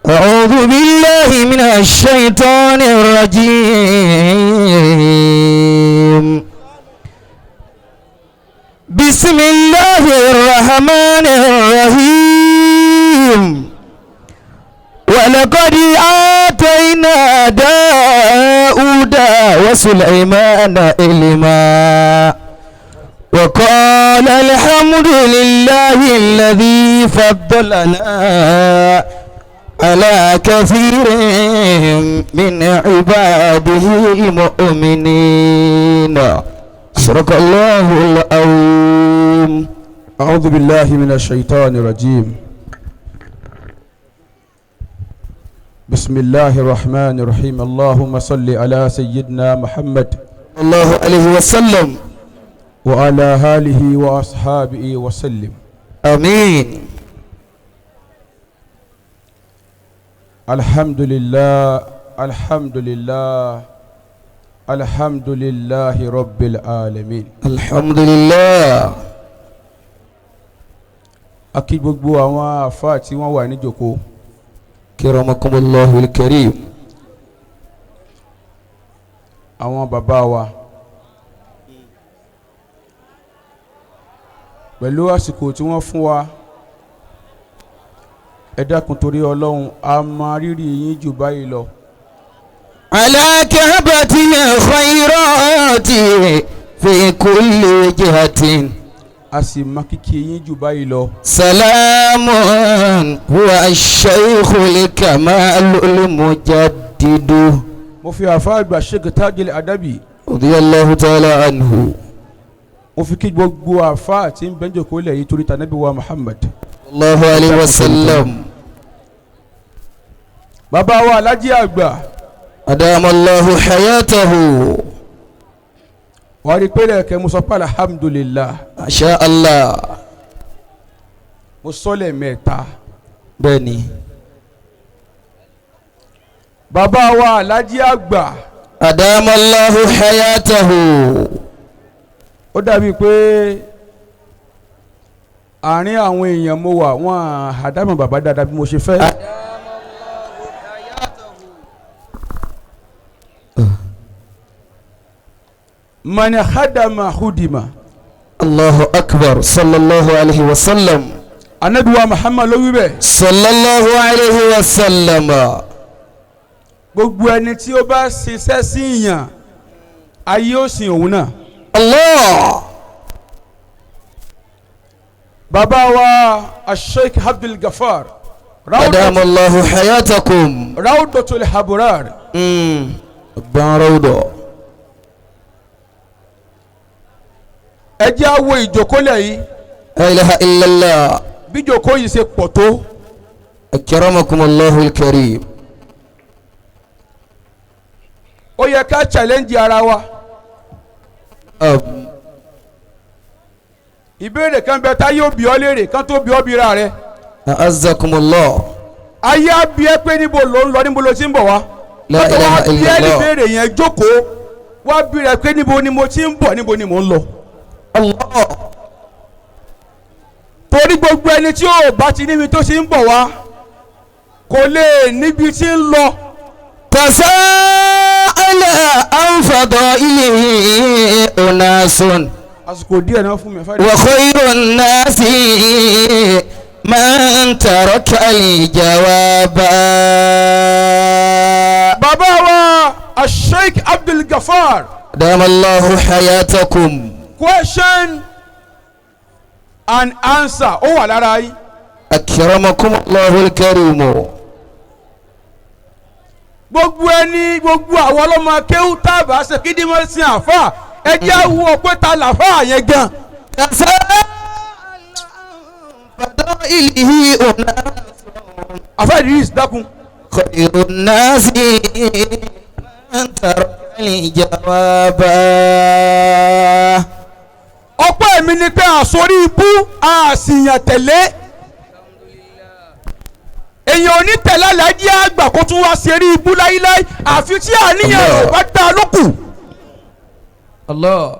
أعوذ بالله من الشيطان الرجيم. بسم الله الرحمن الرحيم. ولقد آتينا داود وسليمان علما وقال الحمد لله الذي فضلنا على كثير من عباده المؤمنين. صدق الله العظيم. أعوذ بالله من الشيطان الرجيم. بسم الله الرحمن الرحيم. اللهم صل على سيدنا محمد الله عليه وسلم وعلى آله وأصحابه وسلم. آمين. الحمد لله الحمد لله الحمد لله رب العالمين. الحمد لله. akí gbogbo àwọn àfáà tí wọ́n wà ní jókòó. كرمكم الله الكريم. àwọn bàbá wa pẹ̀lú àsìkò tí wọ́n fún wa, ẹ dákun torí Ọlọ́run a máa rírì yín jù báyìí lọ. على كعبة الخيرات في كل جهة a sì máa kíkí yín jù báyìí lọ. سلام هو الشيخ الكمال المجدد mo fi àfáà àgbà Sheikh Tajul Adabi, رضي الله تعالى عنه. mo fi kí gbogbo àfáà tí ń bẹ jókòó lẹ̀ yìí torí tànábì wa Muhammad. الله عليه وسلم. bàbá wa Alhaji àgbà, أدام الله حياته. wàá rí pé lẹ́ẹ̀kẹ́ mo sọ pé alhamdulillah, ما شاء الله. mo sọ lẹ́ẹ̀mẹ́ta. بني bàbá wa Alhaji àgbà, أدام الله حياته. ó dàbí pé àárín àwọn èèyàn mo wà, wọ́n àdámọ̀ bàbá dáadáa bí mo ṣe fẹ́. man khadama hudima. الله أكبر. صلى الله عليه وسلم. anabi wa Muhammad ló wí bẹ́ẹ̀. صلى الله عليه وسلم. gbogbo ẹni tí ó bá ṣiṣẹ́ sí ìyàn, ayé ó sìn òun náà. الله. bàbá wa Sheikh Abdul Ghaffar أدام الله حياتكم. Rawdatul Habrar, بارودو. ẹ jẹ́ á wo ìjókòólẹ̀ yìí لا إله إلا الله. bí ìjókòó yìí ṣe pọ̀ tó. أكرمكم الله الكريم. ó yẹ ká challenge ara wa. ìbéèrè kan bẹ tá yóò bí ọ léèrè kan tó bí ọ bíra rẹ. أعزكم الله. ayé á bí ẹ pé níbo ló ń lọ, níbo ló ti ń bọ̀ wá. لا إله bí إلا ẹ ní الله. béèrè yẹn jókòó wá bí rẹ pé níbo ni mo ti ń bọ̀, níbo ni mo ń lọ. الله. torí gbogbo ẹni tí ó bá ti níbi tó ti ń bọ̀ wá kò lè níbi tí ń lọ. تساءل عن فضائله أناس àsìkò díẹ̀ náà fún mi ẹ fẹ́ rí. وخير الناس من ترك الجواب. bàbá wa Sheikh Abdul Ghaffar, دام الله حياتكم. question and answer ó wà lára yìí. أكرمكم الله الكريم. gbogbo ẹni gbogbo àwọn ọlọ́mọ akéwù tábà ṣe kídí mọ́ sí àfà, ẹ jẹ́ wo pé ta làfà yẹn gan. تساءل عن فضائله أناس àfà Idris dákun. خير الناس من ترك الجواب. ọpẹ́ mi ni pé àsorí ibú àṣìyàn tẹ̀lé. èèyàn ò ní tẹ̀lé Alhaji àgbà kó tún wá ṣe rí ibú láíláí àfi tí àníyàn rẹ̀ bá dá lókù. Allah.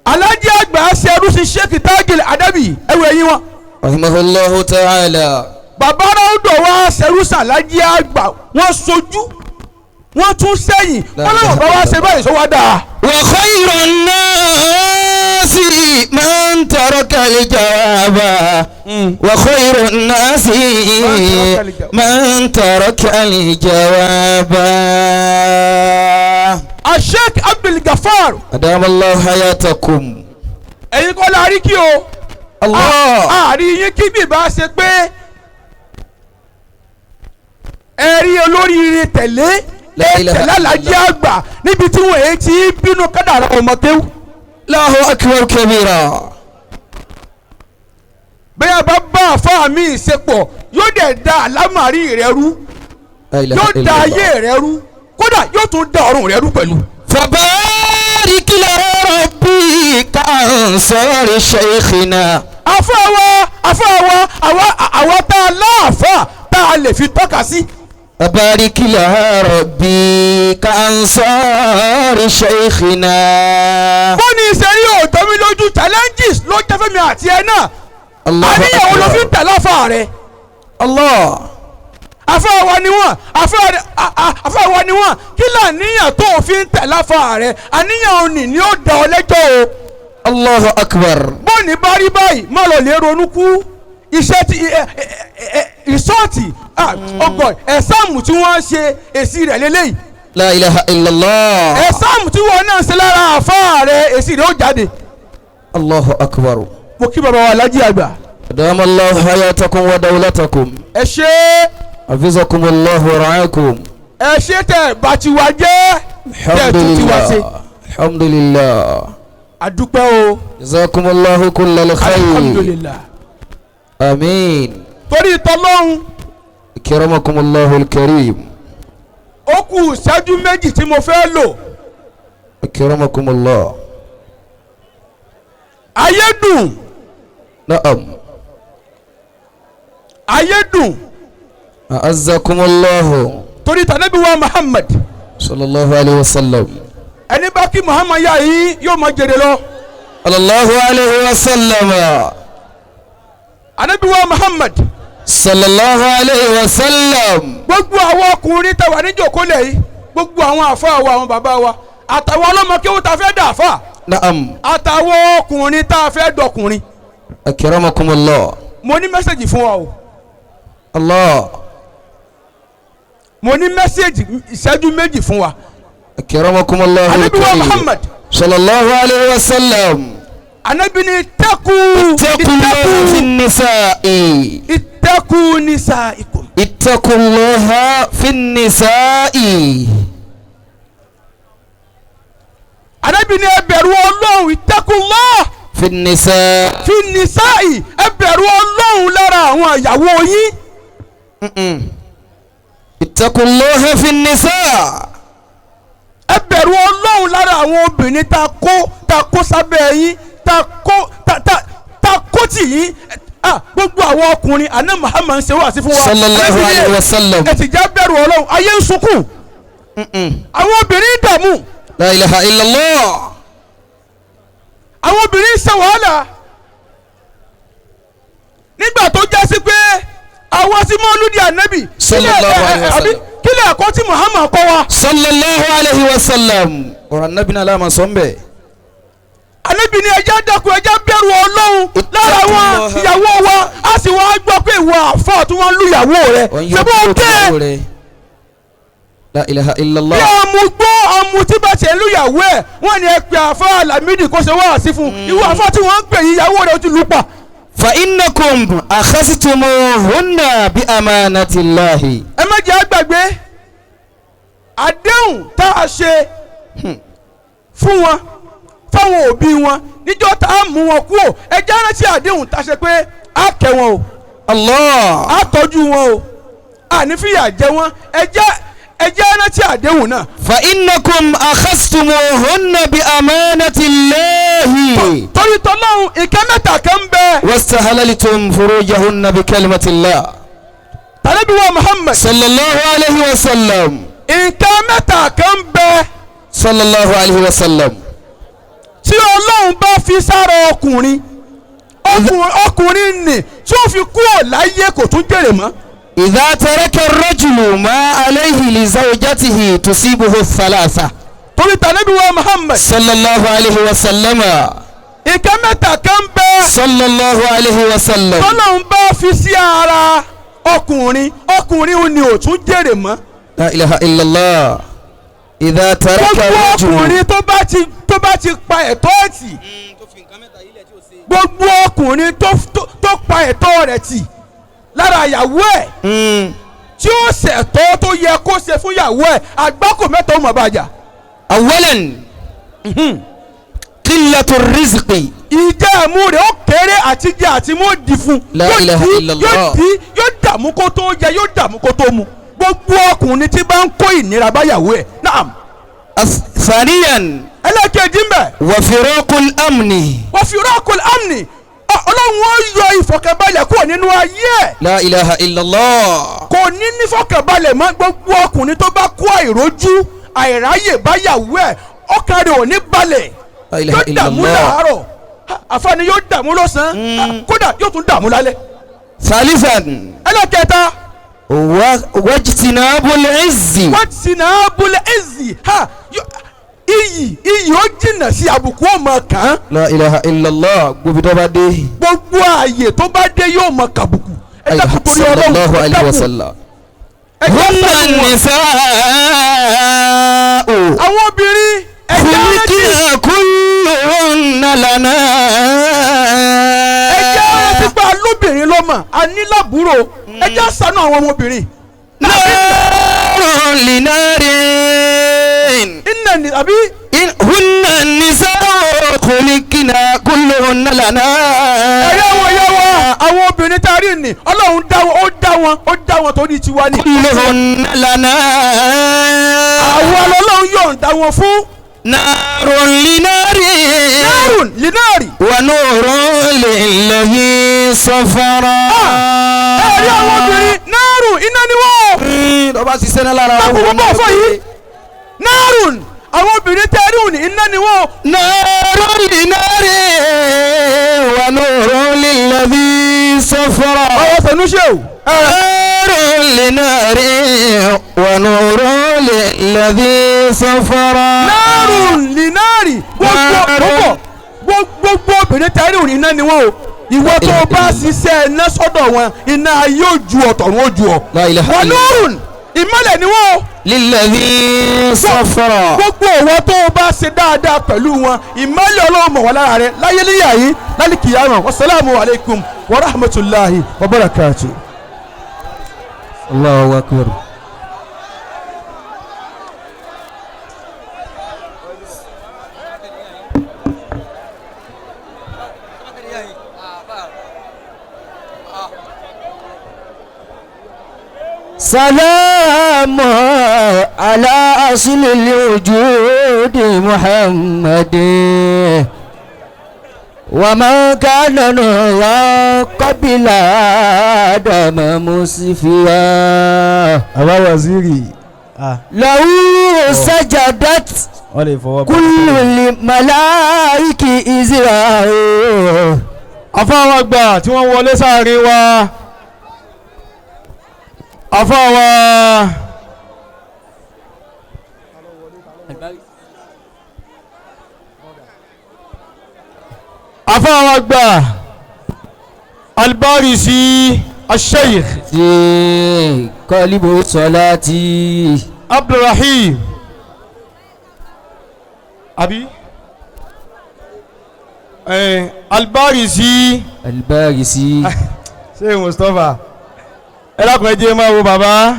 Alhaji àgbà ṣe ẹrú sí Sheikh Tajul Adabi ẹwù ẹ̀yìn wọn. رحمه الله تعالى. bàbá ráúdọ̀ wá ṣerú sàlájì àgbà wọ́n sojú wọ́n tún sẹ́yìn wọ́n lọ́wọ́ bá wá ṣe báyìí sọ wá dáa. وخير الناس من ترك الجواب وخير الناس من ترك الجواب. Sheikh Abdul Gafar أدام الله حياتكم. ẹ̀yin kọ́ la rí kí o. Allah. àárín yín kí bí bá ṣe pé ẹ rí olóríire tẹ̀lé tẹ̀lé alájí àgbà níbi tí wọ́n èyí ti bínú kádàrá ọmọ kéwù. Allahu akbar kabira. bẹ́ẹ̀ bá bá àfáà mi ìṣepọ̀ yóò dẹ̀ da àlámàrí rẹ rú yóò da ayé rẹ rú kódà yóò tún da ọ̀run rẹ rú pẹ̀lú. فبارك له ربي كأنصار شيخنا. àfáà àwa tá a láàfáà tá a lè fi tọ́ka sí. فبارك له ربي كأنصار شيخنا. bó ní ìṣẹ́rí òótọ́ mi lójú challenges ló jẹ́ fẹ́mi àti ẹ náà. àníyàn wo ló fi ń tẹ̀lé àfáà rẹ. Allah. àfáà wa ni wọ́n àfáà wa ni wọ́n kí làníyàn tó o fi ń tẹ̀lé àfáà rẹ àníyàn òní ni ó da ọ lẹ́jọ́ o. Allahu akbar. bóòní bá rí báyìí má lọ lè ronú kú iṣẹ́ tí ìsọ́ọ̀tì ọgọ́ ẹ̀sáàmù tí wọ́n ṣe èsì rẹ̀ lélẹ́yìí. La ilaha illallah. ẹ̀sáàmù tí wọ́n náà ṣe lára àfáà rẹ̀ èsì rẹ̀ ó jáde. Allahu akbar. mo kí bàbá wa Lájí àgbà. أدام الله حياتكم ودولتكم. ẹ ṣe حفظكم الله ورعاكم. ẹ ṣe tẹ bàtí wa jẹ́ tẹ tún ti wá ṣe. الحمد لله. àdúpẹ́ o. جزاكم الله كل الخير. alhamdulillah. آمين. torí tọ́lọ́hún أكرمكم الله الكريم. ó kù ìṣẹ́jú méjì tí mo fẹ́ lò. أكرمكم الله. ayé dùn نعم. ayé dùn أعزكم الله. torí tànàbí wa Muhammad صلى الله عليه وسلم. ẹni bá kí Muhammad yá yìí yóò máa jèrè lọ. صلى الله عليه وسلم. ànábì wa Muhammad صلى الله عليه وسلم. gbogbo àwọn ọkùnrin tá wà níjòkólẹ̀ yìí gbogbo àwọn àfa wa àwọn bàbá wa àtàwọn ọlọ́mọ kéwù tá a fẹ́ dà fà نعم. àtàwọn ọkùnrin tá a fẹ́ dọkùnrin. أكرمكم الله. mo ní mẹ́sẹ̀gì fún wa o. الله. mo ní mẹ́sẹ̀gì ìṣẹ́jú méjì fún wa. أكرمكم الله ànábì wa الكريم. Muhammad صلى الله عليه وسلم. ànábì ní اتقوا الله في النساء. ittaqu nisaikum. اتقوا الله في النساء. ànábì ní ẹ bẹ̀rù Ọlọ́run ittaqullah في النساء. fi nisai ẹ bẹ̀rù Ọlọ́run lára àwọn ìyàwó yín. اتقوا الله في النساء. ẹ bẹ̀rù Ọlọ́run lára àwọn obìnrin tá kó sábẹ́ yín tá kó tì yín gbogbo àwọn ọkùnrin àná Muhammad ṣe wá sí fún wa. sallallahu alayhi wa sallam. ẹ ti já bẹ̀rù Ọlọ́run ayé ń sunkún àwọn obìnrin dààmú la ilaha illallah. àwọn obìnrin ṣe wàhálà nígbà tó já sí pé àwọn sí mọ́lúdì ànábì sallallahu alayhi wa sallam. kílẹ̀ ẹ̀kọ́ tí Muhammad kọ́ wa. sallallahu alayhi wa sallam. ọ̀rọ̀ anabi náà láàmà sọ́nbẹ̀. ànábì ni ẹja dákun ẹja bẹ̀rù Ọlọ́run lára wọn ìyàwó wa a sì wá gbọ́ pé ìwọ àfọ̀ tí wọ́n lu ìyàwó rẹ̀ ṣe bó dé. la ilaha illallah. bí ọmú gbọ́ ọmú tí bá ṣe lu ìyàwó ẹ̀ wọ́n ní ẹ pé àfọ̀ Lámídì kó ṣe wá sí fún ìwọ àfọ̀ tí wọ́n ń pè ìyàwó rẹ̀ ó ti lù pa. fa innakum akhasitumuhunna bi amanatillahi. ẹ má jẹ́ àgbàgbé àdéhùn tá a ṣe fún wọn fáwọn òbí wọn níjọ́ tá a mú wọn kúrò ẹ jẹ́ rántí àdéhùn tá a ṣe pé a kẹ́ wọn o Allah. a tọ́jú wọn o a ní fìyà jẹ wọn ẹ jẹ́ rántí àdéhùn náà. fa innakum akhastumuhunna bi amanatillahi. torí tọ́lọ́hún ìkẹ́ mẹ́ta kan bẹ. wastahalaltum furujahunna bi kalimatillah. tàbí wa Muhammad sallallahu alayhi wa sallam. ìkẹ́ mẹ́ta kan bẹ sallallahu alayhi wa sallam. tí Ọlọ́run bá fi sára ọkùnrin ọkùnrin nì tí ó fi kú ọ̀ láyé kò tún jèrè mọ́. إذا ترك الرجل ما عليه لزوجته تصيبه الثلاثة. torí tànàbí wa Muhammad صلى الله عليه وسلم. nǹkan mẹ́ta kan bẹ́ẹ̀. صلى الله عليه وسلم. tọ́lọ́hún bá fi sí ara ọkùnrin ò ní ò tún jèrè mọ́. لا إله إلا الله. إذا ترك gbogbo الرجل. ọkùnrin tó bá ti pa ẹ̀tọ́ ẹ̀ tì. gbogbo ọkùnrin tó pa ẹ̀tọ́ rẹ̀ tì lára ìyàwó ẹ̀ tí ó ṣẹ̀tọ́ tó yẹ kó ṣe fún ìyàwó ẹ̀ àgbákò mẹ́ta ó mọ̀ bàjá. أولا قلة الرزق. ìjẹ́ ẹ̀mú rẹ̀ ó kéré àti jẹ àti mú di fún. La ilaha illallah. yóò dààmú kó tó jẹ yóò dààmú kó tó mu. gbogbo ọkùnrin tí bá ń kó ìnira báyàwó ẹ̀ naam. ثانيا ẹlẹ́kẹ̀ẹ́jì ń bẹ̀. وفراق الأمن. wọ́n fi rọ́ọ̀kùn amni ọlọ́run ó yọ ìfọ̀kànbalẹ̀ kúrò nínú ayé ẹ̀. لا إله إلا الله. kò ní nífọ̀kànbalẹ̀ mọ́ gbogbo ọkùnrin tó bá kó àìrójú àìráyè báyàwó ẹ̀ ọkàn rẹ̀ ò ní balẹ̀. La ilaha yóò dààmú illallah. láàárọ̀ àfààní yóò dààmú lọ́sàn-án kódà yóò tún dààmú lálẹ́. ثالثا ẹlẹ́kẹta واجتناب العز. wọ́n ti nà á bulẹ̀ ẹ̀zì iyì ó jìnnà sí àbùkù ọmọ kan. لا إله إلا الله. gbogbo dé. gbogbo ààyè tó bá dé yóò mọ kàbùkù. ẹ dákun torí صلى Ọlọ́run الله ẹ عليه dákun. وسلم. ẹ jẹ́ هن sẹ́nu wọn. النساء àwọn obìnrin ẹ̀jẹ̀ rántí خلقنا كلهن لنا. ẹ̀jẹ̀ rántí pé alóbìnrin lọ́mọ anílábúrò ẹ̀jẹ̀ sànú àwọn ọmọbìnrin. نار لنار. iná ni àbí هن النساء خلقنا كلهن لنا. ẹ̀yà àwọn obìnrin tá a rí ni Ọlọ́run dá wọn torí tiwa ni. كلهن لنا. àwọn Ọlọ́run yọ̀ǹda wọn fún. نار لنار. nárùn línàárì. ونور للذي صفر. ẹ̀rí àwọn obìnrin nárùn iná ni wọ́n. lọ́ba ṣiṣẹ́ náà lára dákun wọ́n bọ̀ fọ́ yìí. nárùn àwọn obìnrin tẹ́ rí òní iná ni wọ́n. نار لنار ونور للذي صفر. ọwọ́ tẹnu ṣe o. نار لنار ونور للذي صفر. nárùn línàárì gbogbo obìnrin tẹ́ rí òní iná ni wọ́n o. ìwọ tó o bá ṣiṣẹ́ iná sọ́dọ̀ wọn iná yóò ju ọ̀tọ̀run ó ju ọ. La ilaha wọ́n illallah. nárùn ìmọ́lẹ̀ ni wọ́n o. للذي صفر. gbogbo òwò tó o bá ṣe dáadáa pẹ̀lú wọn ìmọ́lẹ̀ Ọlọ́run mọ̀ wá lára rẹ láyé níyà yìí lálẹ́ kìyàmọ̀ wasalaamu alaykum wa rahmatulahi wa barakatu. Allahu akbar. سلام على أصل الوجود محمد وما كان نورا قبل آدم مصفيا. àwa waziri له سجدت wọ́n lè fọwọ́ bá كل الملائك إزرائيل. afáwọn àgbà tí wọ́n wọlé sáàrin wa afáwọn àgbà Albarisi Al-Sheikh في قلب صلاتي Abdulrahim abi Albarisi البارسي. ṣé Mustapha ẹ dákun ẹ jẹ́ máa wo bàbá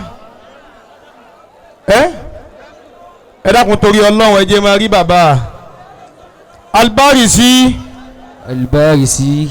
ẹ dákun torí Ọlọ́run ẹ jẹ́ máa rí bàbá Albarisi البارسي